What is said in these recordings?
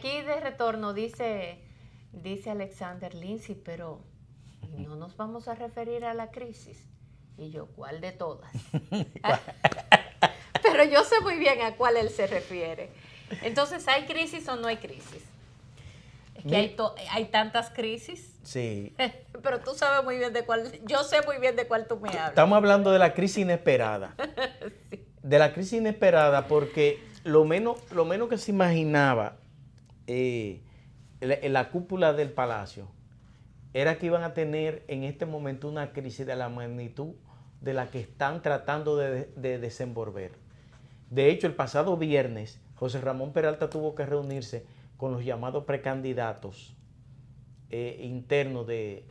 aquí de retorno dice Alexander Lindsay, pero no nos vamos a referir a la crisis. Y yo, ¿cuál de todas? Pero yo sé muy bien a cuál él se refiere. Entonces, ¿hay crisis o no hay crisis? Es que hay tantas crisis. Sí. Pero tú sabes muy bien de cuál, yo sé muy bien de cuál tú me hablas. Estamos hablando de la crisis inesperada. Sí. De la crisis inesperada porque lo menos que se imaginaba en la cúpula del Palacio era que iban a tener en este momento una crisis de la magnitud de la que están tratando de desenvolver. De hecho, el pasado viernes, José Ramón Peralta tuvo que reunirse con los llamados precandidatos internos de...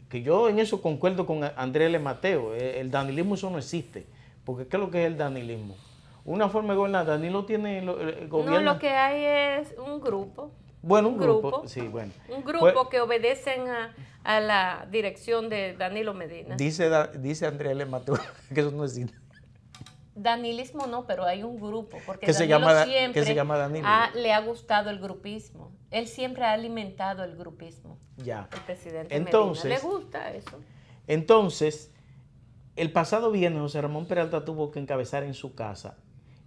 Que yo en eso concuerdo con Andrés L. Mateo. El danilismo eso no existe. Porque ¿qué es lo que es el danilismo? Una forma de gobernar. Danilo tiene el gobierno... No, lo que hay es un grupo. Bueno, un grupo. Sí, bueno. Un grupo que obedecen a la dirección de Danilo Medina. Dice Andrés L. Mateo que eso no existe. Danilismo no, pero hay un grupo, porque ¿Qué se llama Danilo? Le ha gustado el grupismo. Él siempre ha alimentado el grupismo. Ya. El presidente entonces, Medina. ¿Le gusta eso? Entonces, el pasado viernes José Ramón Peralta tuvo que encabezar en su casa.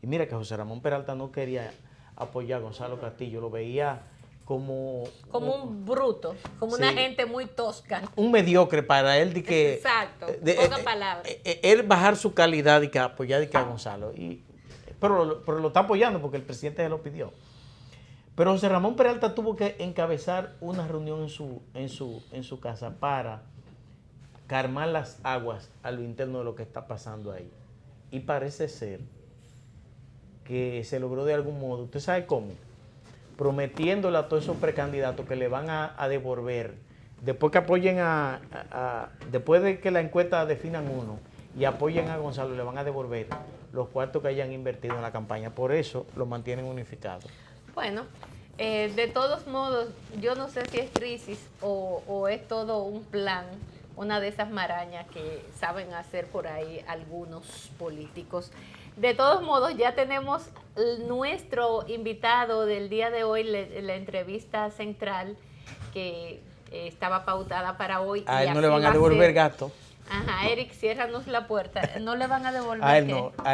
Y mira que José Ramón Peralta no quería apoyar a Gonzalo Castillo, lo veía como un bruto, como sí, una gente muy tosca. Un mediocre para él. Exacto, poca palabra. Él bajar su calidad y que apoyar a Gonzalo. Pero lo está apoyando porque el presidente se lo pidió. Pero José Ramón Peralta tuvo que encabezar una reunión en su casa para calmar las aguas a lo interno de lo que está pasando ahí. Y parece ser que se logró de algún modo. ¿Usted sabe cómo? Prometiéndole a todos esos precandidatos que le van a devolver, después que apoyen después de que la encuesta definan uno y apoyen a Gonzalo, le van a devolver los cuartos que hayan invertido en la campaña. Por eso lo mantienen unificado. Bueno, de todos modos, yo no sé si es crisis o es todo un plan, una de esas marañas que saben hacer por ahí algunos políticos. De todos modos, ya tenemos nuestro invitado del día de hoy, la entrevista central que estaba pautada para hoy. A él no le van a devolver gasto. Ajá, Eric, ciérranos la puerta. No le van a devolver a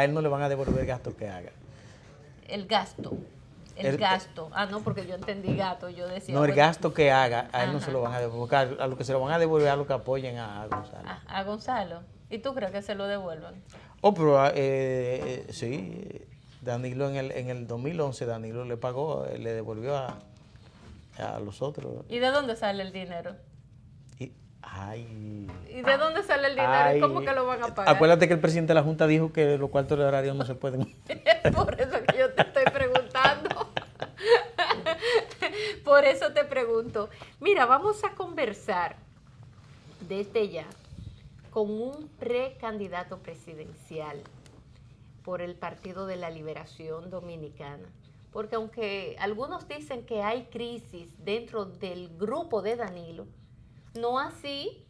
él no le van a devolver gasto que haga. El gasto. El gasto. Ah, no, porque yo entendí gato. Yo decía. No, el gasto que haga, a él no se lo van a devolver. A lo que se lo van a devolver a lo que apoyen a Gonzalo. A Gonzalo. ¿Y tú crees que se lo devuelvan? Pero sí, Danilo en el 2011, Danilo le pagó, le devolvió a los otros. ¿Y de dónde sale el dinero? ¿Y de dónde sale el dinero? Ay, ¿Y cómo que lo van a pagar? Acuérdate que el presidente de la Junta dijo que los cuartos de horario no se pueden. Por eso que yo te estoy preguntando. Por eso te pregunto. Mira, vamos a conversar desde ya con un precandidato presidencial por el Partido de la Liberación Dominicana. Porque aunque algunos dicen que hay crisis dentro del grupo de Danilo, no así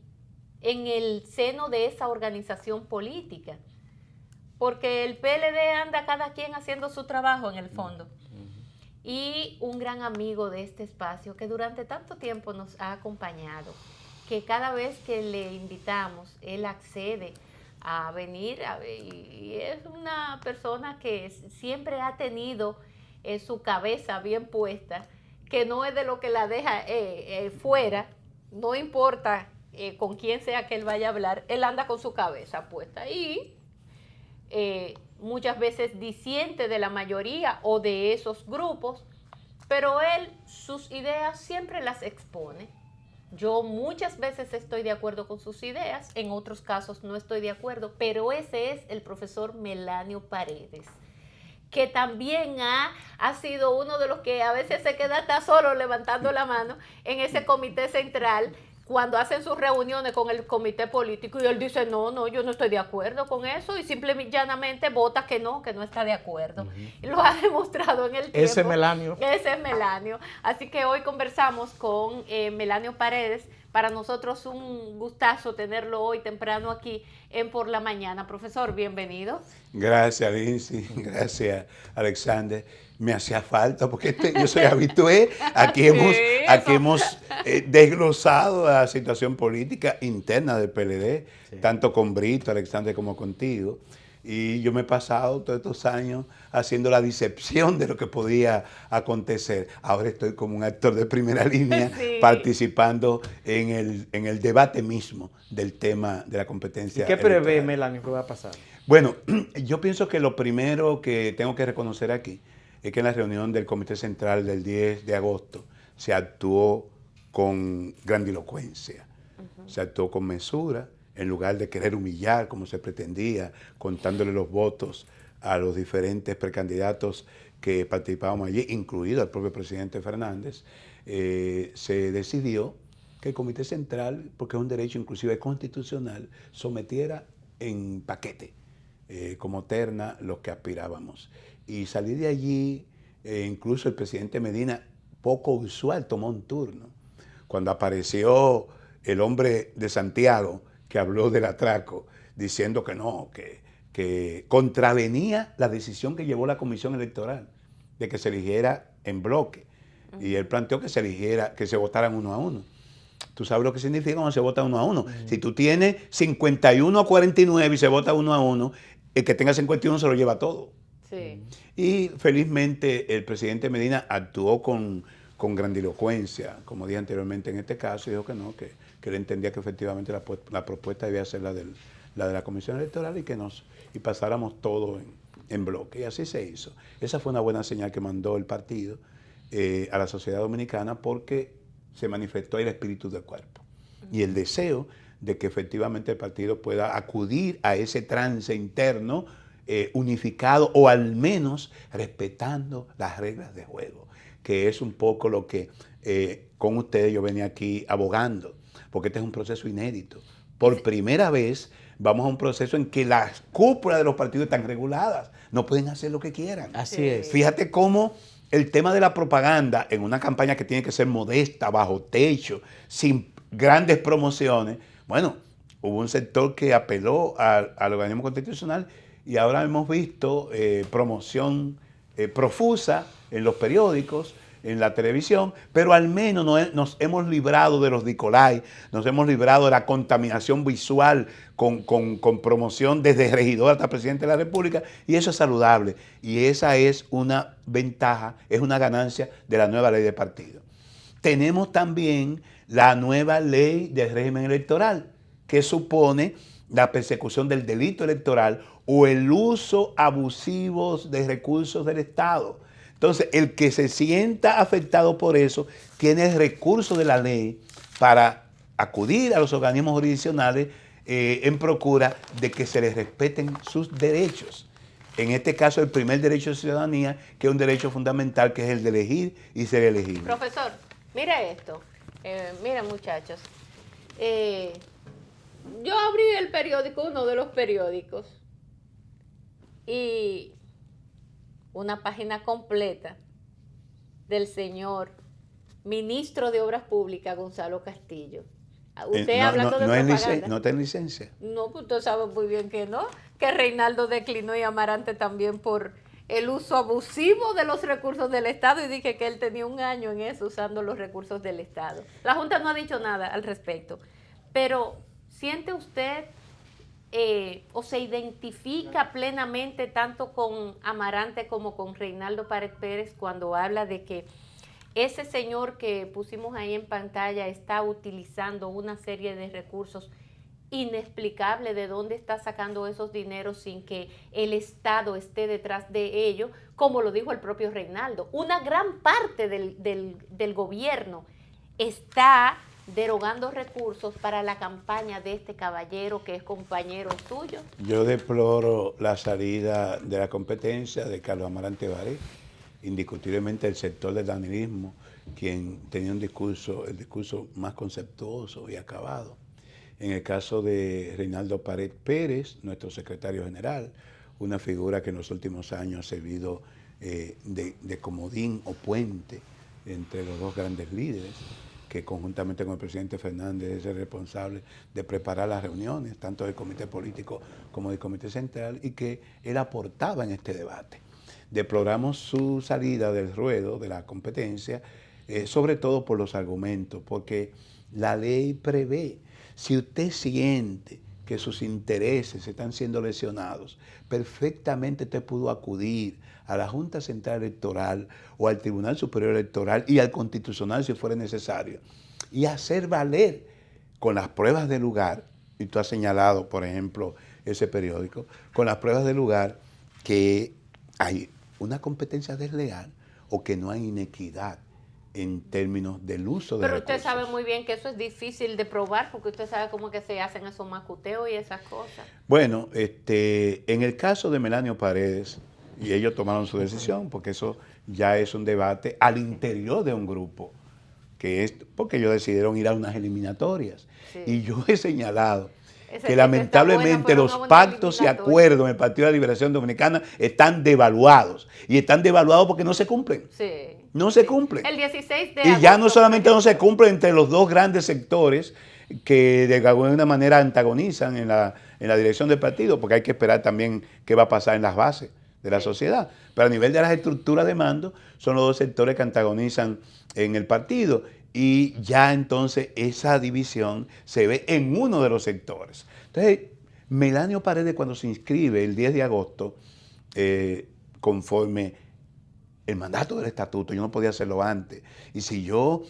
en el seno de esa organización política. Porque el PLD anda cada quien haciendo su trabajo en el fondo. Y un gran amigo de este espacio que durante tanto tiempo nos ha acompañado, que cada vez que le invitamos, él accede a venir, y es una persona que siempre ha tenido su cabeza bien puesta, que no es de lo que la deja fuera, no importa con quién sea que él vaya a hablar, él anda con su cabeza puesta y muchas veces disiente de la mayoría o de esos grupos, pero él sus ideas siempre las expone. Yo muchas veces estoy de acuerdo con sus ideas, en otros casos no estoy de acuerdo, pero ese es el profesor Melanio Paredes, que también ha sido uno de los que a veces se queda hasta solo levantando la mano en ese comité central cuando hacen sus reuniones con el comité político y él dice, no, yo no estoy de acuerdo con eso y simplemente llanamente vota que no está de acuerdo. Y lo ha demostrado en el tiempo. Ese es Melanio. Ese es Melanio. Así que hoy conversamos con Melanio Paredes Para nosotros un gustazo tenerlo hoy temprano aquí en Por la Mañana. Profesor, bienvenido. Gracias, Lindsay. Gracias, Alexander. Me hacía falta porque yo soy habitué. Aquí hemos desglosado la situación política interna del PLD, sí, tanto con Brito, Alexander, como contigo. Y yo me he pasado todos estos años haciendo la disección de lo que podía acontecer. Ahora estoy como un actor de primera línea, sí, participando en el debate mismo del tema de la competencia. ¿Y qué prevé, Melanie, que va a pasar? Bueno, yo pienso que lo primero que tengo que reconocer aquí es que en la reunión del Comité Central del 10 de agosto se actuó con grandilocuencia, se actuó con mesura, en lugar de querer humillar como se pretendía, contándole los votos a los diferentes precandidatos que participábamos allí, incluido el propio presidente Fernández. Se decidió que el Comité Central, porque es un derecho inclusive constitucional, sometiera en paquete, como terna, los que aspirábamos. Y salir de allí, incluso el presidente Medina, poco usual, tomó un turno. Cuando apareció el hombre de Santiago que habló del atraco, diciendo que no, que contravenía la decisión que llevó la Comisión Electoral de que se eligiera en bloque. Y él planteó que se eligiera, que se votaran 1 a 1. Tú sabes lo que significa cuando se vota 1 a 1. Si tú tienes 51 a 49 y se vota 1 a 1, el que tenga 51 se lo lleva todo. Sí. Y felizmente el presidente Medina actuó con grandilocuencia, como dije anteriormente en este caso, y dijo que no, que él entendía que efectivamente la propuesta debía ser la de la Comisión Electoral y pasáramos todo en bloque. Y así se hizo. Esa fue una buena señal que mandó el partido a la sociedad dominicana, porque se manifestó el espíritu del cuerpo y el deseo de que efectivamente el partido pueda acudir a ese trance interno unificado, o al menos respetando las reglas de juego, que es un poco lo que con ustedes yo venía aquí abogando, porque este es un proceso inédito. Por primera vez vamos a un proceso en que las cúpulas de los partidos están reguladas, no pueden hacer lo que quieran. Así es. Fíjate cómo el tema de la propaganda en una campaña que tiene que ser modesta, bajo techo, sin grandes promociones, bueno, hubo un sector que apeló al organismo constitucional y ahora hemos visto promoción profusa en los periódicos, en la televisión, pero al menos nos hemos librado de los Nicolai, nos hemos librado de la contaminación visual con promoción desde regidor hasta presidente de la República, y eso es saludable, y esa es una ventaja, es una ganancia de la nueva ley de partido. Tenemos también la nueva ley del régimen electoral, que supone la persecución del delito electoral o el uso abusivo de recursos del Estado. Entonces, el que se sienta afectado por eso tiene el recurso de la ley para acudir a los organismos jurisdiccionales en procura de que se les respeten sus derechos. En este caso, el primer derecho de ciudadanía, que es un derecho fundamental, que es el de elegir y ser elegible. Profesor, mira esto. Miren, muchachos. Yo abrí el periódico, uno de los periódicos, y una página completa del señor ministro de Obras Públicas, Gonzalo Castillo. Usted hablando de propaganda. ¿No tiene licencia? No, pues usted sabe muy bien que no. Que Reinaldo declinó y Amarante también por el uso abusivo de los recursos del Estado, y dije que él tenía 1 año en eso, usando los recursos del Estado. La Junta no ha dicho nada al respecto. Pero, ¿siente usted o se identifica plenamente tanto con Amarante como con Reinaldo Pared Pérez cuando habla de que ese señor que pusimos ahí en pantalla está utilizando una serie de recursos inexplicables? ¿De dónde está sacando esos dineros sin que el Estado esté detrás de ello? Como lo dijo el propio Reinaldo, una gran parte del gobierno está derogando recursos para la campaña de este caballero que es compañero suyo. Yo deploro la salida de la competencia de Carlos Amarante Baré. Indiscutiblemente el sector del danilismo, quien tenía el discurso más conceptuoso y acabado. En el caso de Reinaldo Pared Pérez, nuestro secretario general, una figura que en los últimos años ha servido de comodín o puente entre los dos grandes líderes, que conjuntamente con el presidente Fernández es el responsable de preparar las reuniones, tanto del comité político como del comité central, y que él aportaba en este debate. Deploramos su salida del ruedo de la competencia, sobre todo por los argumentos, porque la ley prevé, si usted siente que sus intereses están siendo lesionados, perfectamente usted pudo acudir a la Junta Central Electoral o al Tribunal Superior Electoral y al Constitucional si fuera necesario, y hacer valer con las pruebas de lugar, y tú has señalado, por ejemplo, ese periódico, con las pruebas de lugar que hay una competencia desleal o que no hay inequidad en términos del uso de Pero recursos. usted sabe muy bien que eso es difícil de probar porque usted sabe cómo que se hacen esos macuteos y esas cosas. Bueno, en el caso de Melanio Paredes, y ellos tomaron su decisión, porque eso ya es un debate al interior de un grupo, que es porque ellos decidieron ir a unas eliminatorias. Sí. Y yo he señalado Esa que está lamentablemente buena, los fueron a una pactos y eliminatoria. acuerdos en el Partido de la Liberación Dominicana están devaluados. Y están devaluados porque no se cumplen. Sí. No se cumplen. El 16 de Y ya no agosto, solamente por no se ejemplo. cumple entre los dos grandes sectores que de alguna manera antagonizan en la dirección del partido, porque hay que esperar también qué va a pasar en las bases de la sociedad. Pero a nivel de las estructuras de mando, son los dos sectores que antagonizan en el partido. Y ya entonces esa división se ve en uno de los sectores. Entonces, Melanio Paredes, cuando se inscribe el 10 de agosto, conforme el mandato del estatuto, yo no podía hacerlo antes. Y si yo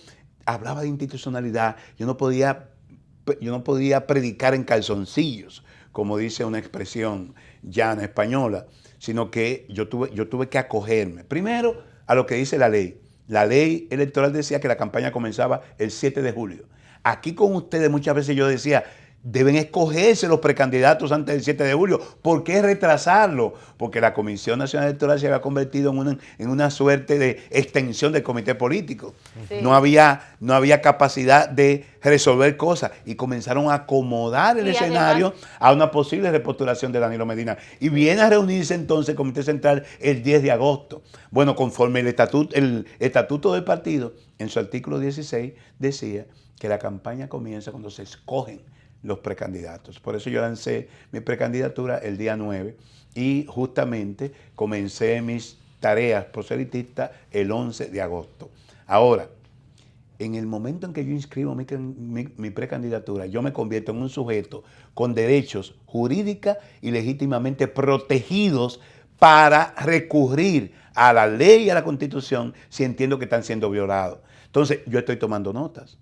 hablaba de institucionalidad, yo no podía predicar en calzoncillos, como dice una expresión llana española, sino que yo tuve que acogerme. Primero, a lo que dice la ley. La ley electoral decía que la campaña comenzaba el 7 de julio. Aquí con ustedes muchas veces yo decía, deben escogerse los precandidatos antes del 7 de julio. ¿Por qué retrasarlo? Porque la Comisión Nacional Electoral se había convertido en una suerte de extensión del comité político. Sí. No había capacidad de resolver cosas y comenzaron a acomodar el Y escenario además, a una posible repostulación de Danilo Medina. Y viene a reunirse entonces el Comité Central el 10 de agosto. Bueno, conforme el estatuto del partido, en su artículo 16, decía que la campaña comienza cuando se escogen los precandidatos. Por eso yo lancé mi precandidatura el día 9 y justamente comencé mis tareas proselitistas el 11 de agosto. Ahora, en el momento en que yo inscribo mi precandidatura, yo me convierto en un sujeto con derechos jurídica y legítimamente protegidos para recurrir a la ley y a la Constitución si entiendo que están siendo violados. Entonces, yo estoy tomando notas.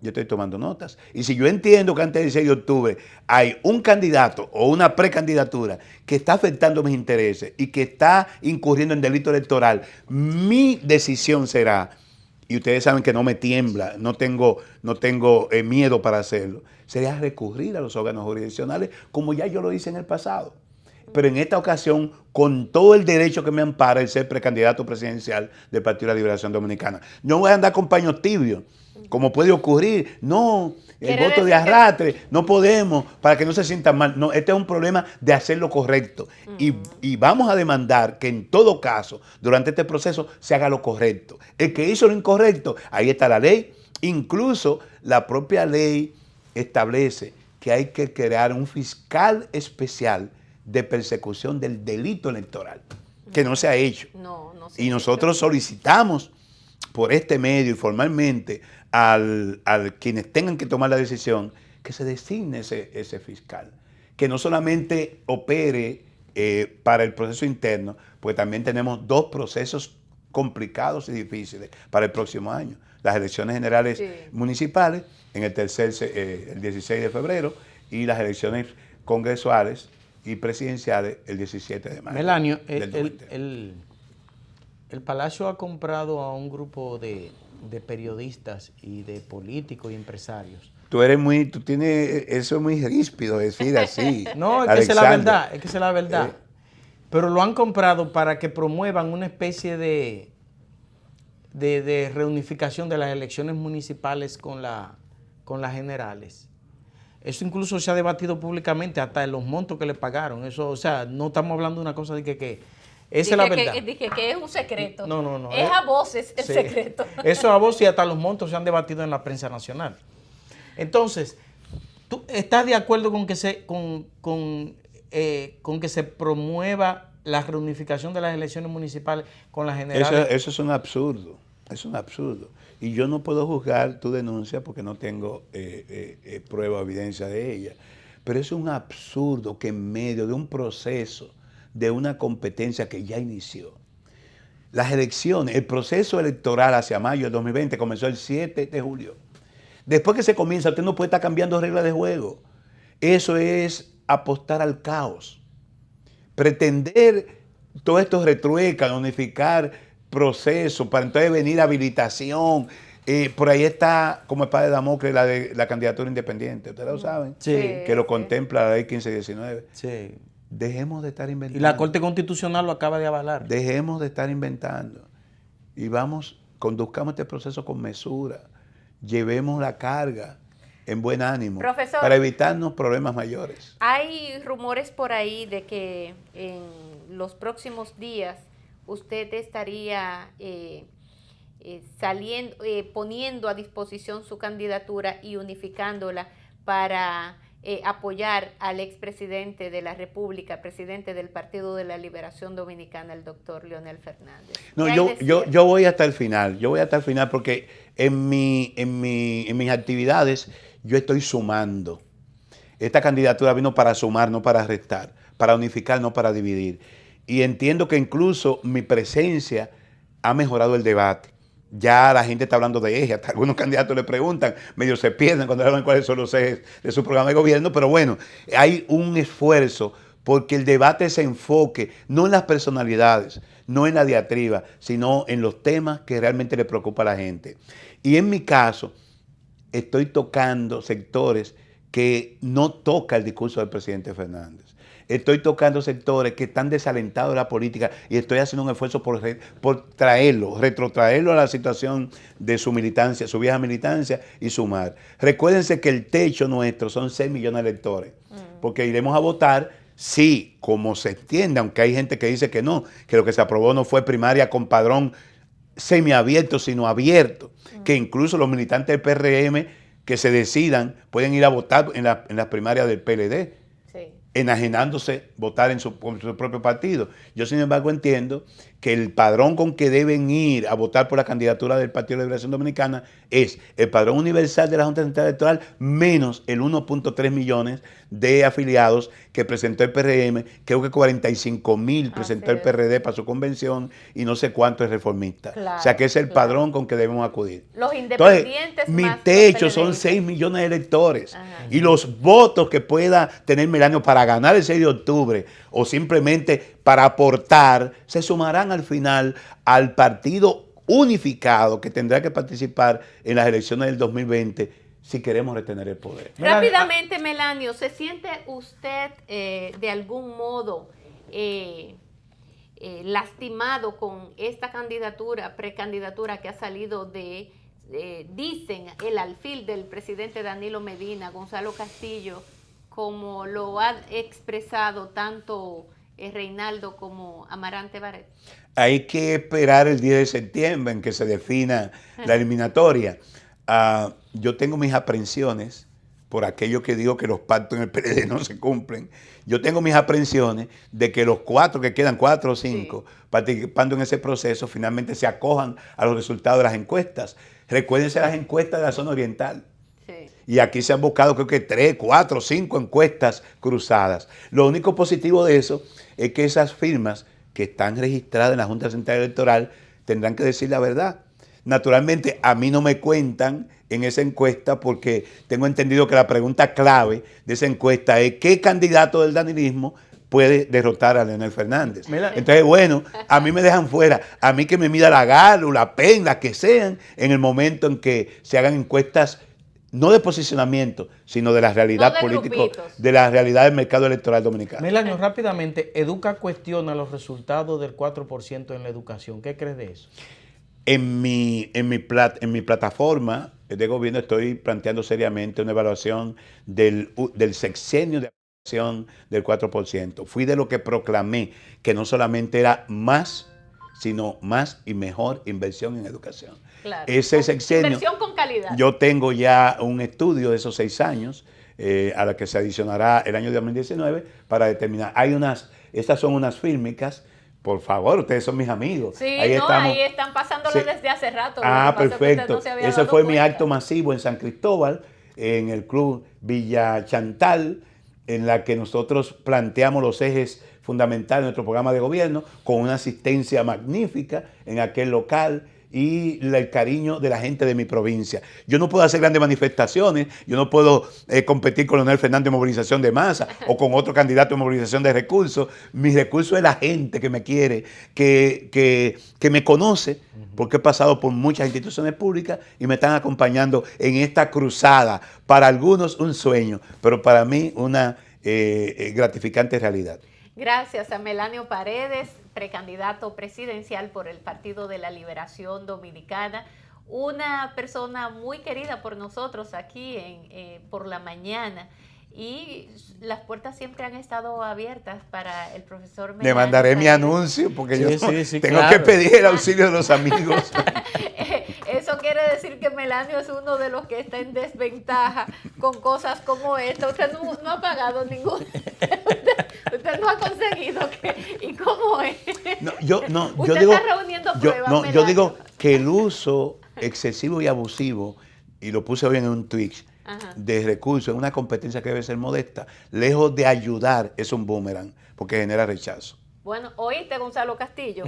Yo estoy tomando notas. Y si yo entiendo que antes del 6 de octubre hay un candidato o una precandidatura que está afectando mis intereses y que está incurriendo en delito electoral, mi decisión será, y ustedes saben que no me tiembla, no tengo miedo para hacerlo, sería recurrir a los órganos jurisdiccionales como ya yo lo hice en el pasado. Pero en esta ocasión, con todo el derecho que me ampara el ser precandidato presidencial del Partido de la Liberación Dominicana. No voy a andar con paños tibios, como puede ocurrir. No, el voto de arrastre, no podemos, para que no se sientan mal. No, este es un problema de hacer lo correcto. Y vamos a demandar que en todo caso, durante este proceso, se haga lo correcto. El que hizo lo incorrecto, ahí está la ley. Incluso la propia ley establece que hay que crear un fiscal especial de persecución del delito electoral, que no se ha hecho. No y nosotros solicitamos por este medio y formalmente a quienes tengan que tomar la decisión que se designe ese fiscal, que no solamente opere para el proceso interno, porque también tenemos dos procesos complicados y difíciles para el próximo año. Las elecciones generales municipales en el 16 de febrero y las elecciones congresuales y presidenciales el 17 de mayo. Melanio, el Palacio ha comprado a un grupo de periodistas y de políticos y empresarios. Tú tienes, eso es muy ríspido decir así. No, es que esa es la verdad, es que esa es la verdad. Pero lo han comprado para que promuevan una especie de reunificación de las elecciones municipales con las generales. Eso incluso se ha debatido públicamente hasta en los montos que le pagaron. Eso, o sea, no estamos hablando de una cosa de que Esa es la verdad. Dije que es un secreto. No. Es a voces el sí. secreto. Eso a voces y hasta los montos se han debatido en la prensa nacional. Entonces, ¿tú estás de acuerdo con que con que se promueva la reunificación de las elecciones municipales con las generales? Eso es un absurdo. Es un absurdo. Y yo no puedo juzgar tu denuncia porque no tengo prueba o evidencia de ella. Pero es un absurdo que en medio de un proceso, de una competencia que ya inició, las elecciones, el proceso electoral hacia mayo del 2020 comenzó el 7 de julio. Después que se comienza, usted no puede estar cambiando reglas de juego. Eso es apostar al caos. Pretender todo esto retrueca, unificar procesos para entonces venir habilitación. Por ahí está como espada de Damocles la candidatura independiente. Ustedes lo saben. Sí. Que lo contempla la ley 1519. Sí. Dejemos de estar inventando. Y la Corte Constitucional lo acaba de avalar. Dejemos de estar inventando. Y conduzcamos este proceso con mesura. Llevemos la carga en buen ánimo. Profesor, para evitarnos problemas mayores. Hay rumores por ahí de que en los próximos días usted estaría poniendo a disposición su candidatura y unificándola para apoyar al expresidente de la República, presidente del Partido de la Liberación Dominicana, el doctor Leonel Fernández. No, yo voy hasta el final. Yo voy hasta el final porque en mis actividades yo estoy sumando. Esta candidatura vino para sumar, no para restar, para unificar, no para dividir. Y entiendo que incluso mi presencia ha mejorado el debate. Ya la gente está hablando de eje, hasta algunos candidatos le preguntan, medio se pierden cuando hablan cuáles son los ejes de su programa de gobierno, pero bueno, hay un esfuerzo porque el debate se enfoque no en las personalidades, no en la diatriba, sino en los temas que realmente le preocupa a la gente. Y en mi caso, estoy tocando sectores que no toca el discurso del presidente Fernández. Estoy tocando sectores que están desalentados de la política y estoy haciendo un esfuerzo por retrotraerlo a la situación de su militancia, su vieja militancia y sumar. Recuérdense que el techo nuestro son 6 millones de electores, porque iremos a votar, sí, como se entiende, aunque hay gente que dice que no, que lo que se aprobó no fue primaria con padrón semiabierto, sino abierto, que incluso los militantes del PRM que se decidan pueden ir a votar en las primarias del PLD. Enajenándose votar por su propio partido. Yo, sin embargo, entiendo que el padrón con que deben ir a votar por la candidatura del Partido de la Liberación Dominicana es el padrón universal de la Junta Central Electoral menos el 1.3 millones de afiliados que presentó el PRM, creo que 45,000 presentó el PRD para su convención y no sé cuánto es reformista. Claro, o sea que es el padrón con que debemos acudir. Los independientes. Entonces, mi techo son 6 millones de electores. Ajá. Y los votos que pueda tener Melanio para ganar el 6 de octubre o simplemente para aportar, se sumarán al final al partido unificado que tendrá que participar en las elecciones del 2020 si queremos retener el poder. Rápidamente, Melanio, ¿se siente usted de algún modo lastimado con esta precandidatura que ha salido dicen, el alfil del presidente Danilo Medina, Gonzalo Castillo, como lo ha expresado tanto Reinaldo como Amarante Barret? Hay que esperar el 10 de septiembre en que se defina la eliminatoria. Yo tengo mis aprensiones por aquello que digo que los pactos en el PLD no se cumplen. Yo tengo mis aprensiones de que los 4 que quedan, 4 o 5, participando en ese proceso, finalmente se acojan a los resultados de las encuestas. Recuérdense las encuestas de la zona oriental. Sí. Y aquí se han buscado creo que 3, 4, 5 encuestas cruzadas. Lo único positivo de eso es que esas firmas que están registradas en la Junta Central Electoral tendrán que decir la verdad. Naturalmente, a mí no me cuentan en esa encuesta porque tengo entendido que la pregunta clave de esa encuesta es ¿qué candidato del danilismo puede derrotar a Leonel Fernández? Entonces, bueno, a mí me dejan fuera. A mí que me mida la GALU, la PEN, las que sean, en el momento en que se hagan encuestas no de posicionamiento, sino de la realidad política, de la realidad del mercado electoral dominicano. Melanio, rápidamente, Educa cuestiona los resultados del 4% en la educación. ¿Qué crees de eso? En mi plataforma de gobierno estoy planteando seriamente una evaluación del sexenio de del 4%. Fui de lo que proclamé que no solamente era más, sino más y mejor inversión en educación. Claro. Ese sexenio, Inversión con calidad. yo tengo ya un estudio de esos 6 años, a la que se adicionará el año 2019 para determinar. Estas son unas fílmicas. Por favor, ustedes son mis amigos. Sí, ahí ahí están pasándolo Sí. desde hace rato. Perfecto. No se había Ese dado fue mi cuenta. acto masivo en San Cristóbal, en el Club Villa Chantal, en la que nosotros planteamos los ejes fundamentales de nuestro programa de gobierno, con una asistencia magnífica en aquel local y el cariño de la gente de mi provincia. Yo no puedo hacer grandes manifestaciones, yo no puedo competir con Leonel Fernández en movilización de masa o con otro candidato en movilización de recursos. Mi recurso es la gente que me quiere, que me conoce, porque he pasado por muchas instituciones públicas y me están acompañando en esta cruzada. Para algunos un sueño, pero para mí una gratificante realidad. Gracias a Melanio Paredes, precandidato presidencial por el Partido de la Liberación Dominicana, una persona muy querida por nosotros aquí por la mañana. Y las puertas siempre han estado abiertas para el profesor Melanio. Le mandaré mi Paredes. anuncio porque yo tengo claro. que pedir el auxilio de los amigos. Eso quiere decir que Melanio es uno de los que está en desventaja con cosas como esta. Usted no ha pagado ningún... Usted no ha conseguido que... ¿Y cómo es? Usted está reuniendo pruebas, yo Melanio. digo que el uso excesivo y abusivo, y lo puse hoy en un tweet, de recursos en una competencia que debe ser modesta, lejos de ayudar, es un boomerang, porque genera rechazo. Bueno, oíste, Gonzalo Castillo.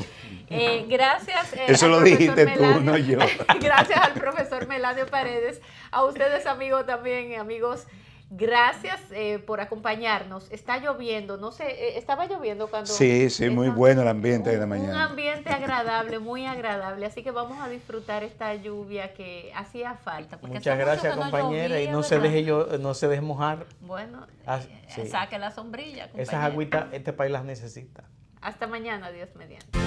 Gracias. Eso lo dijiste tú, no yo. Gracias al profesor Melanio Paredes. A ustedes, amigos, también, amigos. Gracias por acompañarnos. Está lloviendo, no sé, estaba lloviendo cuando... Sí, muy bueno el ambiente de la mañana. Un ambiente agradable, muy agradable. Así que vamos a disfrutar esta lluvia que hacía falta. Muchas gracias, compañera. Y no se deje mojar. Bueno, sí. saque la sombrilla, compañera. Esas agüitas este país las necesita. Hasta mañana, Dios mediante.